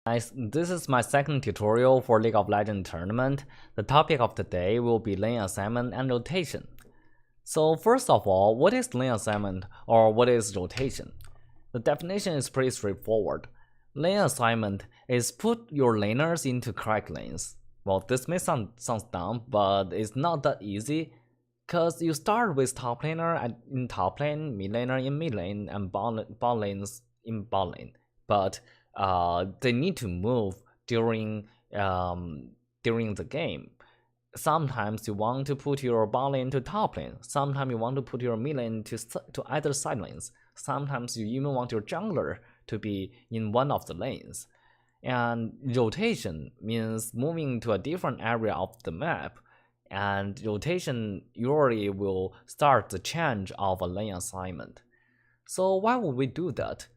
Guys, this is my second tutorial for League of Legends tournament. The topic of the day will be lane assignment and rotation. So first of all, what is lane assignment or what is rotation? The definition is pretty straightforward. Lane assignment is put your laners into correct lanes. Well, this may sound dumb, but it's not that easy, cause you start with top laner in top lane, mid laner in mid lane, and bot lanes in bot lane. But they need to move during the game. Sometimes you want to put your bot lane to top lane. Sometimes you want to put your mid lane to either side lanes. Sometimes you even want your jungler to be in one of the lanes. And rotation means moving to a different area of the map. And rotation usually will start the change of a lane assignment. So why would we do that?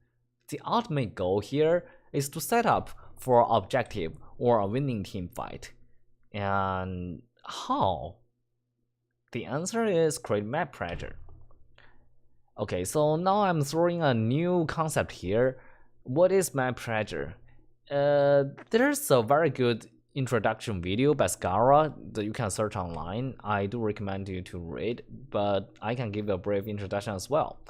The ultimate goal here is to set up for an objective or a winning team fight. And how? The answer is create map pressure. Okay, so now I'm throwing a new concept here. What is map pressure? There's a very good introduction video by Scara that you can search online. I do recommend you to read, but I can give you a brief introduction as well.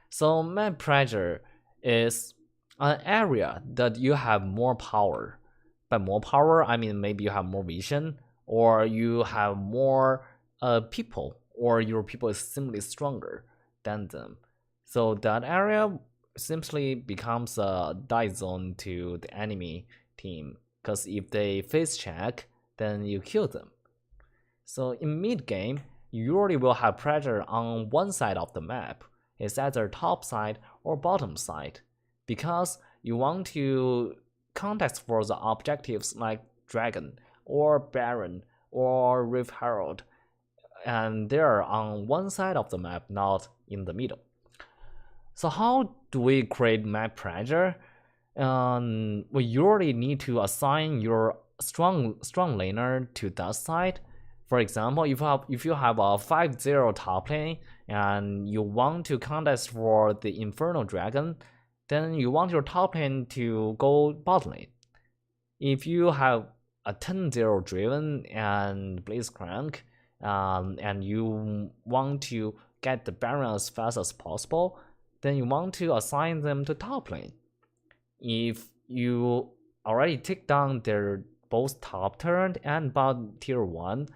So map pressure is an area that you have more power. By more power, I mean maybe you have more vision, or you have more people, or your people is simply stronger than them. So that area simply becomes a die zone to the enemy team, because if they face check, then you kill them. So in mid game, you usually will have pressure on one side of the map. It's either top side or bottom side, because you want to contest for the objectives like Dragon or Baron or Rift Herald, and they're on one side of the map, not in the middle. So how do we create map pressure? We usually need to assign your strong laner to that side. For example, if you have a 5-0 top lane and you want to contest for the Infernal Dragon, then you want your top lane to go bot lane. If you have a 10-0 Draven and Blitzcrank, and you want to get the Baron as fast as possible, then you want to assign them to top lane. If you already take down their both top turn and bot tier 1,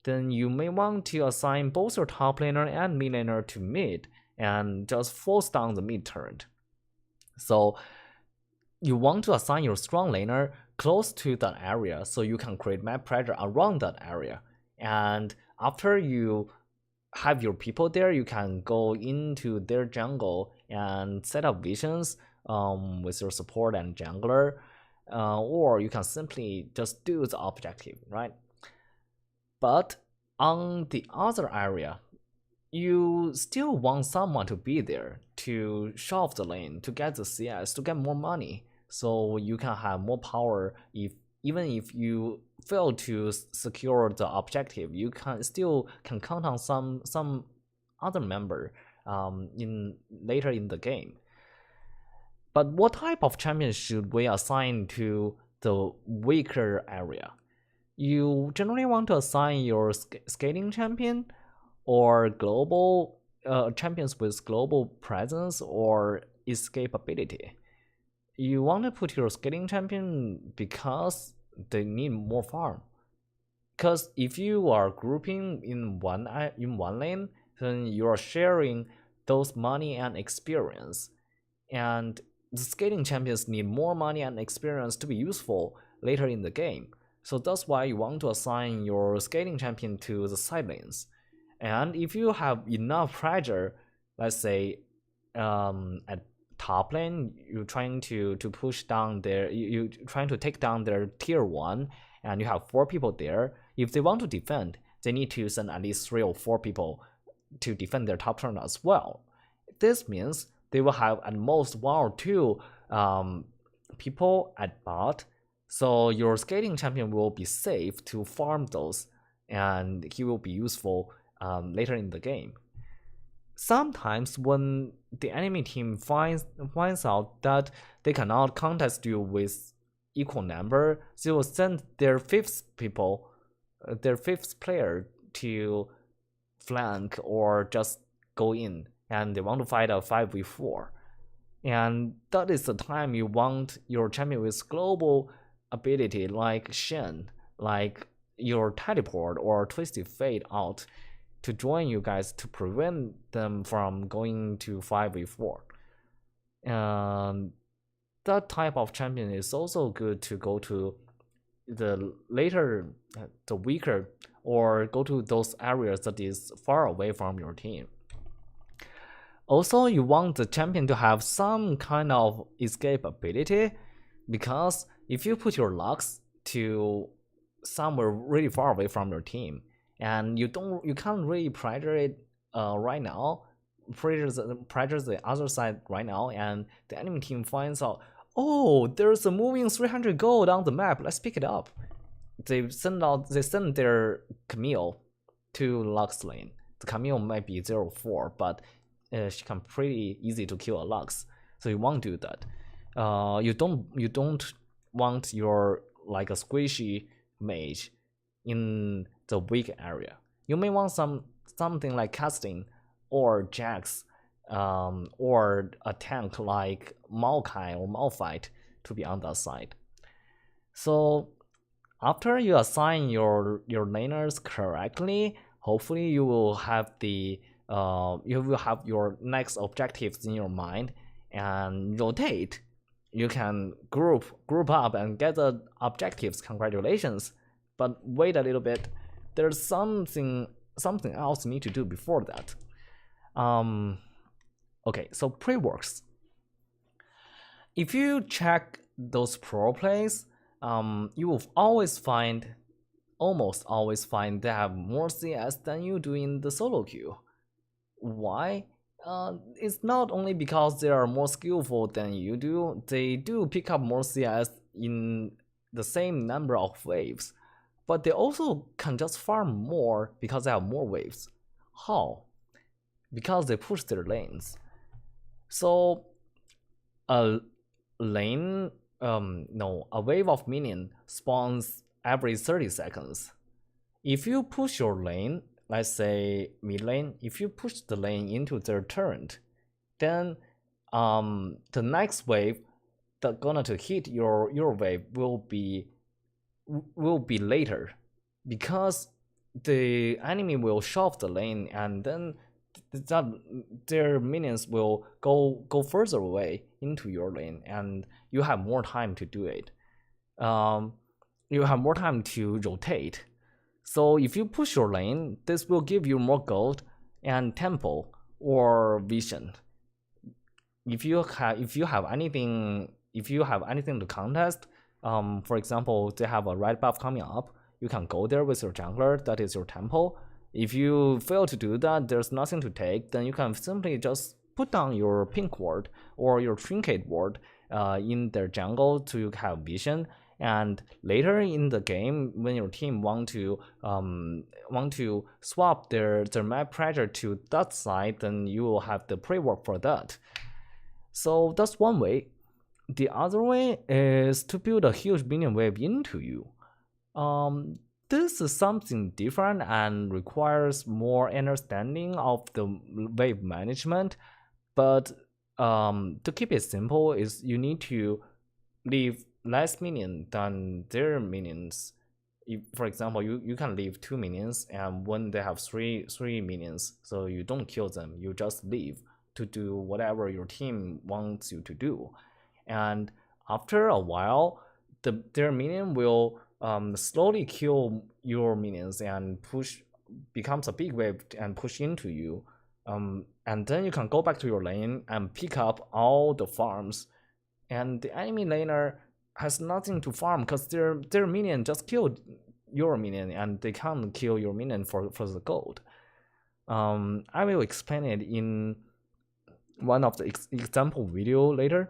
then you may want to assign both your top laner and mid laner to mid and just force down the mid turn. So you want to assign your strong laner close to that area so you can create map pressure around that area. And after you have your people there, you can go into their jungle and set up visions with your support and jungler, or you can simply just do the objective, right? But on the other area, you still want someone to be there to shove the lane, to get the CS, to get more money, so you can have more power. Even if you fail to secure the objective, you can still count on some other member later in the game. But what type of champions should we assign to the weaker area? You generally want to assign your scaling champion or global champions with global presence or escapability. You want to put your scaling champion because they need more farm. Because if you are grouping in one lane, then you are sharing those money and experience. And the scaling champions need more money and experience to be useful later in the game. So that's why you want to assign your scaling champion to the side lanes. And if you have enough pressure, let's say at top lane, you're trying to push down you trying to take down their tier 1, and you have 4 people there. If they want to defend, they need to send at least 3 or 4 people to defend their top turn as well. This means they will have at most 1 or 2 people at bot, so your scaling champion will be safe to farm those, and he will be useful later in the game. Sometimes when the enemy team finds out that they cannot contest you with equal number, they will send their their fifth player to flank or just go in, and they want to fight a 5v4. And that is the time you want your champion with global ability like Shen, like your teleport or Twisted Fate out to join you guys to prevent them from going to 5v4. And that type of champion is also good to go to the weaker, or go to those areas that is far away from your team. Also, you want the champion to have some kind of escape ability, because if you put your Lux to somewhere really far away from your team, and you can't really pressure it right now, pressure the other side right now, and the enemy team finds out, oh, there's a moving 300 gold on the map, let's pick it up. They send their Camille to Lux lane. The Camille might be 0-4, but she can pretty easy to kill a Lux, so you won't do that. You don't want your like a squishy mage in the weak area. You may want something like casting or Jax, or a tank like Maokai or Malphite to be on that side. So after you assign your laners correctly, hopefully you will have your next objectives in your mind and rotate. You can group up and get the objectives. Congratulations, but wait a little bit. There's something else you need to do before that. Okay, so pre-works. If you check those pro plays, you will almost always find they have more CS than you do in the solo queue. Why? It's not only because they are more skillful than you do, they do pick up more CS in the same number of waves, but they also can just farm more because they have more waves. How? Because they push their lanes. So a wave of minion spawns every 30 seconds. If you push your lane, let's say mid lane, if you push the lane into their turret, then the next wave that's gonna to hit your wave will be later, because the enemy will shove the lane, and then their minions will go further away into your lane, and you have more time to do it. You have more time to rotate. So if you push your lane, this will give you more gold and tempo or vision. If you have anything to contest, for example, they have a red buff coming up, you can go there with your jungler, that is your tempo. If you fail to do that, there's nothing to take, then you can simply just put down your pink ward or your trinket ward in their jungle to have vision. And later in the game, when your team want to swap their map pressure to that side, then you will have the pre-work for that. So that's one way. The other way is to build a huge minion wave into you. This is something different and requires more understanding of the wave management, but to keep it simple is you need to leave less minion than their minions. For example, you can leave 2 minions, and when they have three minions, so you don't kill them, you just leave to do whatever your team wants you to do. And after a while, their minion will slowly kill your minions and becomes a big wave and push into you. And then you can go back to your lane and pick up all the farms. And the enemy laner has nothing to farm because their minion just killed your minion, and they can't kill your minion for the gold. I will explain it in one of the example video later.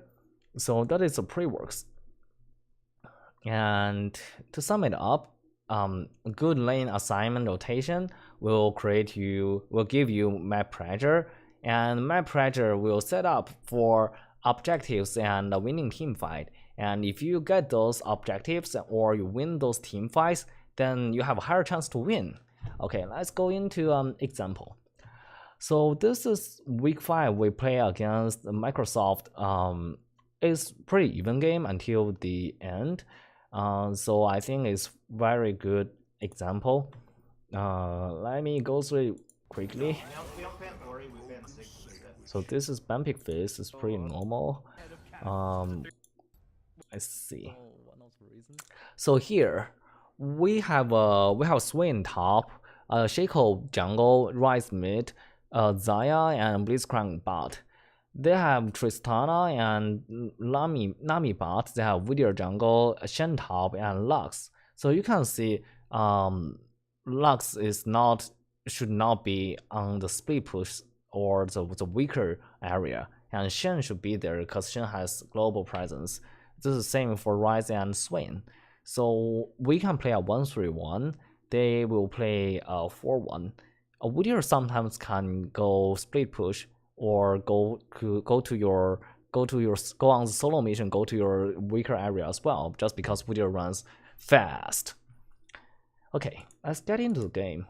So that is the pre-works. And to sum it up, good lane assignment rotation will give you map pressure, and map pressure will set up for objectives and a winning team fight. And if you get those objectives or you win those team fights, then you have a higher chance to win. Okay, let's go into example. So this is week 5. We play against Microsoft. It's pretty even game until the end. So I think it's very good example. Let me go through it quickly. So this is Bampic Face. It's pretty normal. Let's see. So here we have Swain top, Shaco jungle, Ryze mid, Zaya and Blitzcrank bot. They have Tristana and Nami bot. They have Whittier jungle, Shen top, and Lux. So you can see Lux should not be on the split push or the weaker area, and Shen should be there because Shen has global presence. This is the same for Ryze and Swain. So we can play a 1-3-1. They will play a 4-1. A Whittier sometimes can go split push or go on the solo mission, go to your weaker area as well, just because Whittier runs fast. Okay, let's get into the game.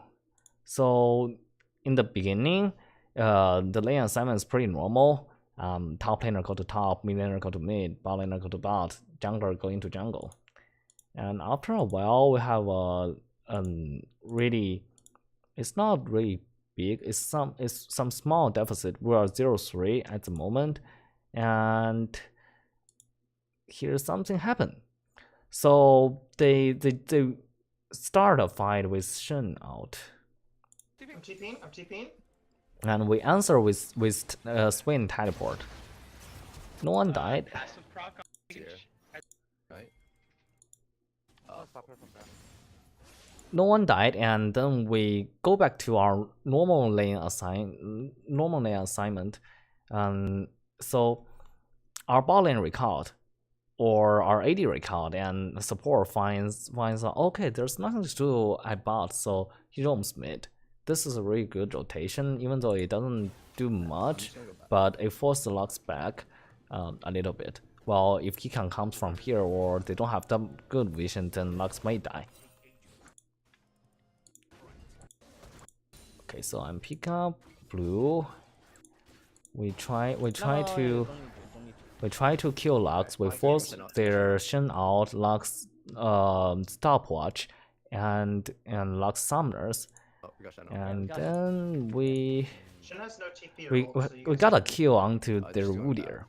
So in the beginning, the lane assignment is pretty normal. Top laner go to top, mid laner go to mid, bot laner go to bot, jungler go into jungle. And after a while, we have a really, it's not really big. It's some small deficit. We are 0-3 at the moment, and here's something happen. So they start a fight with Shen out. I'm TPing. And we answer with Swain teleport. No one died. No one died, and then we go back to our normal lane assignment. So our bot lane recalled, or our AD recalled, and support finds okay, there's nothing to do at bot, so he roams mid. This is a really good rotation, even though it doesn't do much, but it forces the Lux back a little bit. Well, if Kikan comes from here or they don't have that good vision, then Lux may die. Okay, so I'm pick up blue. We try to kill Lux. We force their Shen out, Lux stopwatch, and Lux summoners. And then we got a kill onto their Woodier.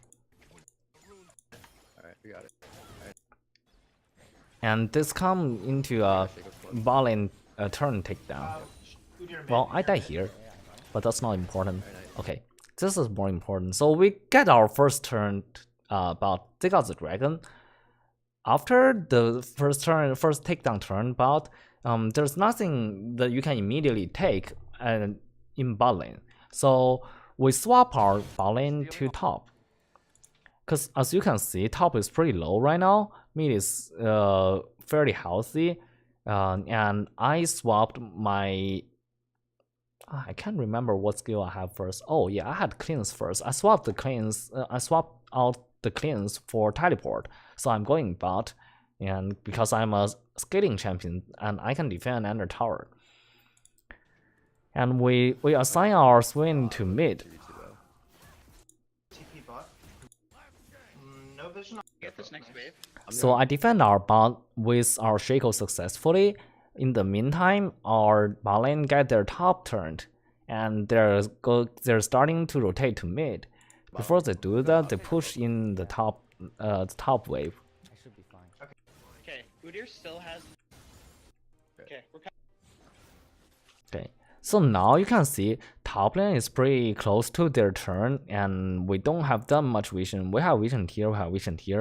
Alright, we got it. And this come into a bot lane turn takedown. Well, I die here, but that's not important. Okay, this is more important. So we get our first turn, but they got the dragon. After the first takedown turn, but there's nothing that you can immediately take in bot lane. So we swap our bot lane to top. Because as you can see, top is pretty low right now. Mid is fairly healthy. And I swapped my... I can't remember what skill I have first. Oh yeah, I had cleanse first. I swapped out the cleanse for teleport. So I'm going bot. And because I'm a scaling champion and I can defend under tower. And we assign our Swain to mid. TP bot. No vision. Get this next wave. So I defend our bot with our Shaco successfully. In the meantime, our bot lane get their top turned, and they're starting to rotate to mid. Before they do that, they push in the top wave. I should be fine. Okay, Udyr still has. Okay, we're Okay, so now you can see top lane is pretty close to their turn, and we don't have that much vision. We have vision here,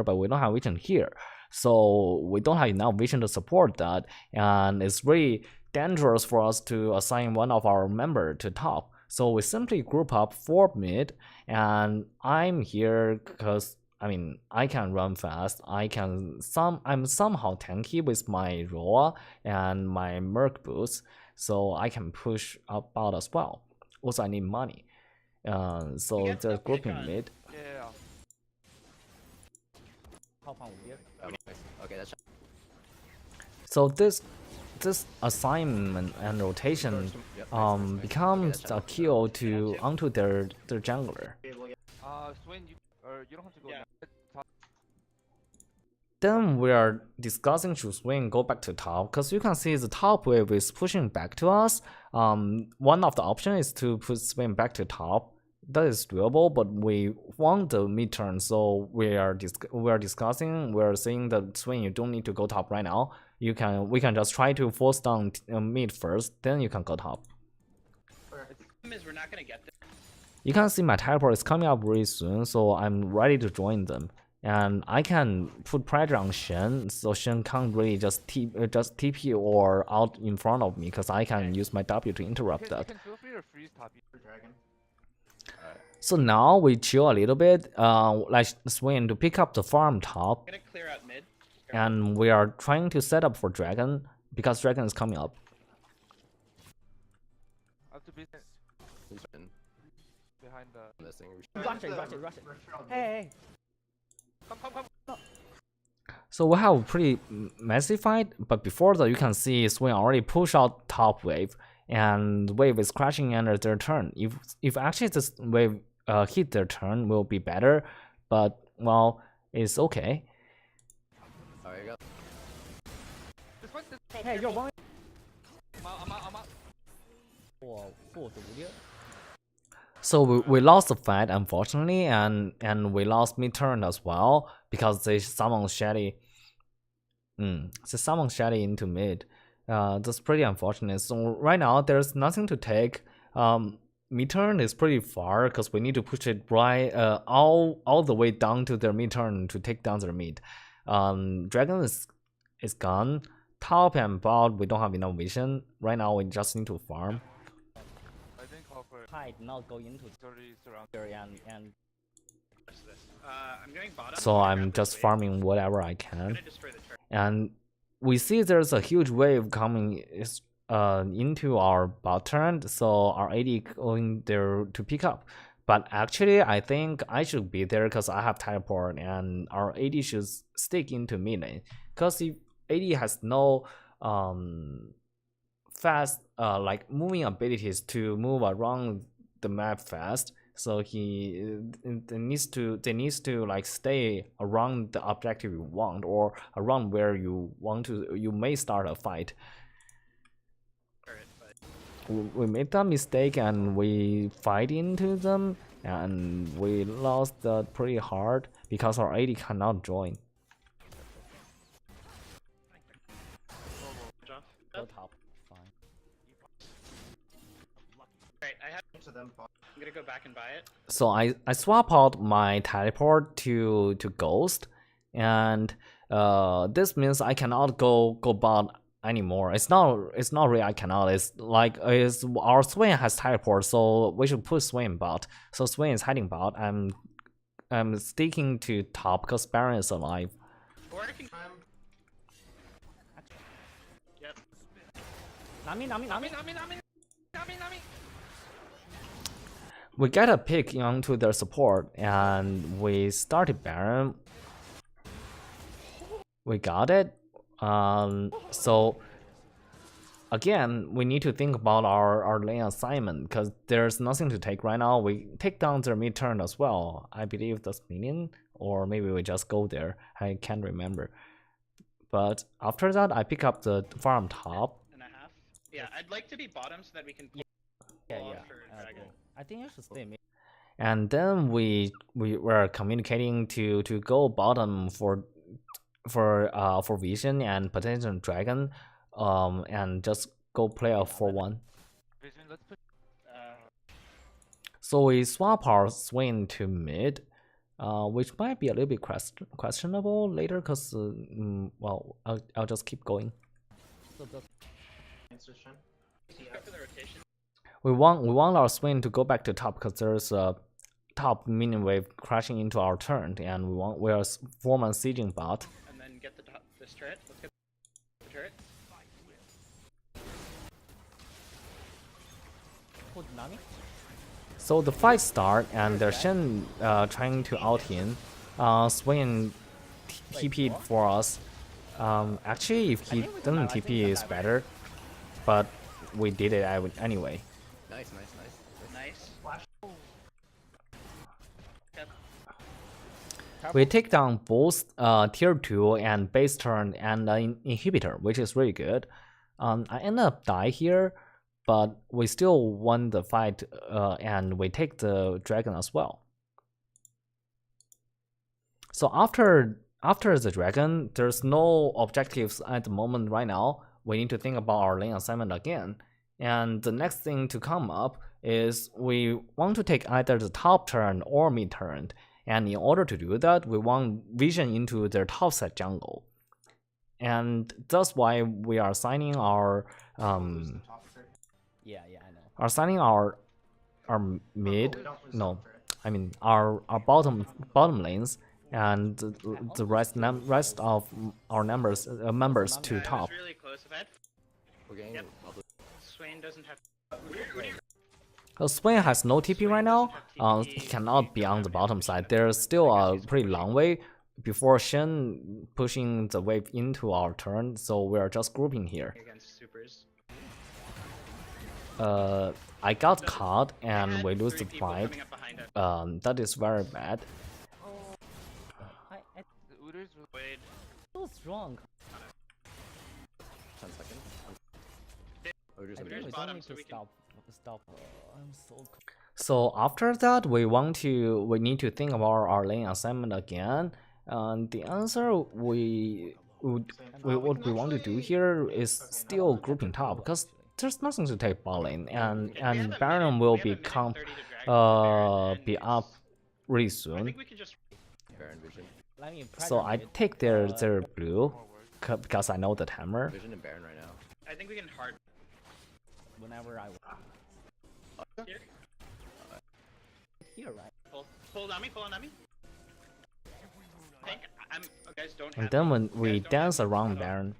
but we don't have vision here. So we don't have enough vision to support that, and it's really dangerous for us to assign one of our member to top. So we simply group up for mid, and I'm here because I mean I can run fast. I'm somehow tanky with my Roa and my Merc boots, so I can push up out as well. Also, I need money. So they're grouping mid. Yeah. Okay, that's So this assignment and rotation becomes a kill to onto their jungler. Swain, you don't have to go Yeah. now. Then we are discussing should swing go back to top because you can see the top wave is pushing back to us. One of the options is to put swing back to top. That is doable, but we want the mid turn, so we are discussing. We are saying that swing you don't need to go top right now. We can just try to force down mid first, then you can go top. Is we're not gonna get this. You can see my teleport is coming up really soon, so I'm ready to join them. And I can put pressure on Shen, so Shen can't really just TP or out in front of me, because I can use my W to interrupt that. You can feel free to freeze top. dragon. So now we chill a little bit, like swing to pick up the farm top, I'm gonna clear out mid. and we are trying to set up for dragon, because dragon is coming up. Up to business behind the. This thing. Rush it. Hey. Come. So we have a pretty messy fight, but before that you can see Swing already push out top wave, and wave is crashing under their turn. If actually this wave hit their turn, will be better, but well, it's okay. Oh, you go. Hey, you're one. I'm out. So we lost the fight unfortunately, and we lost mid turn as well because they summoned Shelly. They summoned Shelly into mid. That's pretty unfortunate. So right now there's nothing to take. Mid turn is pretty far because we need to push it right all the way down to their mid turn to take down their mid. Dragon is gone. Top and bot we don't have enough vision. Right now we just need to farm. I think call for Tide not go into already surrounded. there and I'm going bottom. So I'm gonna I'm grab just this wave. farming whatever I I'm can. gonna destroy the turret. And we see there's a huge wave coming into our bot turn, so our AD going there to pick up. But actually, I think I should be there because I have teleport, and our AD should stick into mid lane. Because if AD has no fast like moving abilities to move around the map fast, so they needs to like stay around the objective you want, or around where you may start a fight. Turret, but We made that mistake and we fight into them, and we lost that pretty hard because our AD cannot join. push off. go top. Fine. Alright, I have. To them. I'm gonna go back and buy it. So I swap out my teleport to Ghost, and this means I cannot go bot anymore. It's not really I cannot. It's like our Swain has teleport, so we should put Swain bot. So Swain is heading bot. I'm sticking to top because Baron is alive. Or I can. Yep. Nami. We get a pick onto their support, and we started Baron. We got it. So again, we need to think about our lane assignment because there's nothing to take right now. We take down their mid turn as well. I believe that's minion, or maybe we just go there. I can't remember. But after that, I pick up the farm top. And a half. Yeah, I'd like to be bottom so that we can pull Yeah. off for dragon. I think you should stay mid. And then we were communicating to go bottom for vision and potential dragon, and just go play a 4-1. Vision, let's put. So we swap our swing to mid, which might be a little bit questionable later, cause well, I'll just keep going. So just Answer Shen. Go for the rotation. We want our swing to go back to top because there's a top minion wave crashing into our turn, and we are 4-man sieging bot. And then get the top, this turret. Let's get the turret. put Nami. So the fight start, and there's Shen trying to out him. Swing TP'd for us. Actually, if he doesn't TP, is better, but we did it anyway. Nice. Nice. We take down both tier 2 and base turn and inhibitor, which is really good. I end up die here, but we still won the fight, and we take the dragon as well. So after the dragon, there's no objectives at the moment right now. We need to think about our lane assignment again. And the next thing to come up is we want to take either the top turn or mid turn. And in order to do that, we want vision into their top side jungle. And that's why we are assigning our Yeah, I know. are assigning our mid, no, I mean our bottom lanes, and the rest of our members to That top. was really close, Ed. We're getting Yep. bubble. Swain doesn't have. Swain has no TP right now. He cannot be on the bottom side. There's still a pretty long way before Shen pushing the wave into our turn, so we're just grouping here. Against supers. I got caught They and had we lose the 3 people fight. coming up behind us. That is very bad. I The Udyr is really Wade. so strong. 10 seconds. Oh, just I think There's we bottom, don't need so to we can- stop. I'm so. So after that, we need to think about our lane assignment again. The answer what we want to do here is still grouping top, because there's nothing to take bot lane, and Baron will be up really I soon. think we can just. Baron vision. Let me So I mid. take their blue because I know the hammer. Vision and Baron right now. I think we can hard. Whenever I want. Here. Here, right? Pull on me. Tank. Guys don't. And have then me. when we Guys don't dance have me. around Hold on. Baron,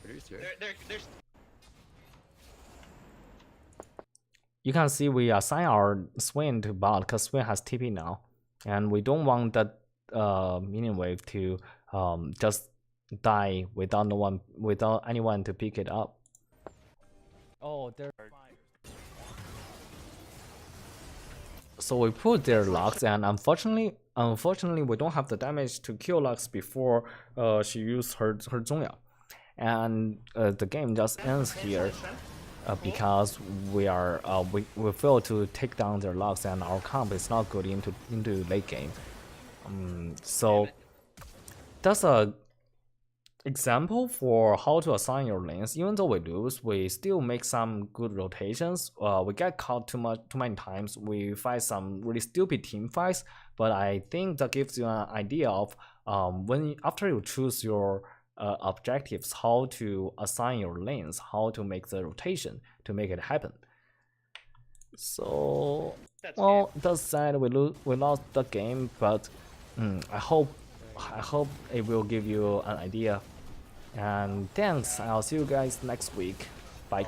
Produce here. There's. you can see we assign our Swain to bot because Swain has TP now, and we don't want that minion wave to just die without anyone to pick it up. Oh, there. So we put their Lux, and unfortunately we don't have the damage to kill Lux before she used her Zhongya, and the game just ends here. Because we fail to take down their Lux, and our comp is not good into late game. So that's a example for how to assign your lanes. Even though we lose, we still make some good rotations. We get caught too many times. We fight some really stupid team fights, but I think that gives you an idea of after you choose your objectives, how to assign your lanes, how to make the rotation to make it happen. So, That's well, that said, we lost the game, but I hope it will give you an idea. And thanks. I'll see you guys next week. Bye.